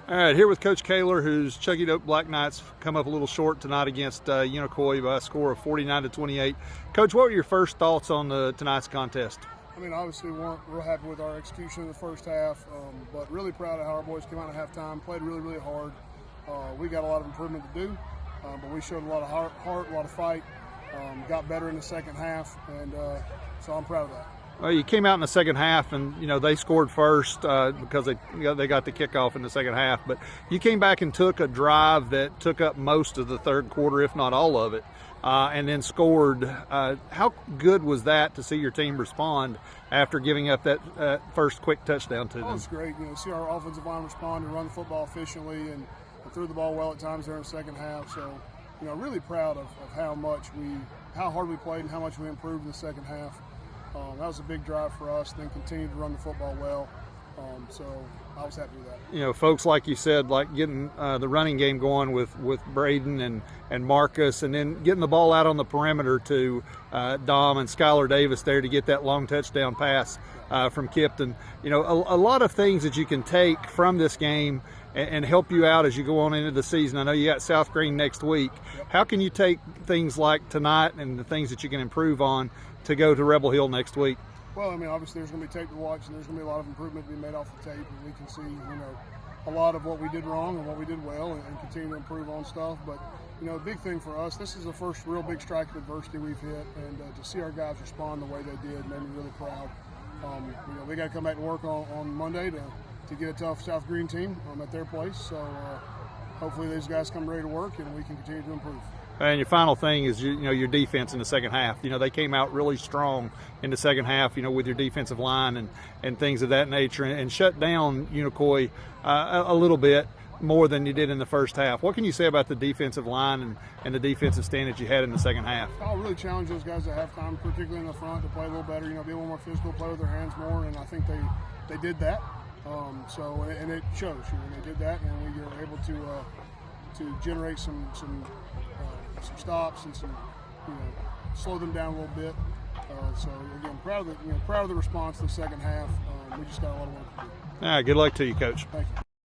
All right, here with Coach Kaylor, whose Chuckey-Doak Black Knights come up a little short tonight against Unicoi by a score of 49-28. Coach, what were your first thoughts on tonight's contest? I mean, obviously we weren't real happy with our execution in the first half, but really proud of how our boys came out at halftime, played really, really hard. We got a lot of improvement to do, but we showed a lot of heart, a lot of fight, got better in the second half, and so I'm proud of that. Well, you came out in the second half, and they scored first because they got the kickoff in the second half. But you came back and took a drive that took up most of the third quarter, if not all of it, and then scored. How good was that to see your team respond after giving up that first quick touchdown to them? It was great. See our offensive line respond and run the football efficiently, and threw the ball well at times during the second half. So, really proud of how hard we played and how much we improved in the second half. That was a big drive for us, then continued to run the football well. So I was happy with that. Folks, like you said, like getting the running game going with Braden and Marcus, and then getting the ball out on the perimeter to Dom and Skylar Davis there to get that long touchdown pass from Kipton. A lot of things that you can take from this game and help you out as you go on into the season. I know you got South Green next week. Yep. How can you take things like tonight and the things that you can improve on to go to Rebel Hill next week? Well, obviously there's going to be tape to watch, and there's going to be a lot of improvement to be made off the tape, and we can see, a lot of what we did wrong and what we did well, and continue to improve on stuff. But, a big thing for us, this is the first real big strike of adversity we've hit, and to see our guys respond the way they did made me really proud. They got to come back to work on Monday to get a tough South Green team at their place. So hopefully these guys come ready to work, and we can continue to improve. And your final thing is your defense in the second half. They came out really strong in the second half, with your defensive line and things of that nature, and shut down Unicoi a little bit more than you did in the first half. What can you say about the defensive line and the defensive stand that you had in the second half? I'll really challenge those guys at halftime, particularly in the front, to play a little better, be a little more physical, play with their hands more, and I think they did that. And it shows. They did that, and we were able to generate some stops and slow them down a little bit. So again, proud of the response to the second half. We just got a lot of work to do. All right, good luck to you, Coach. Thank you.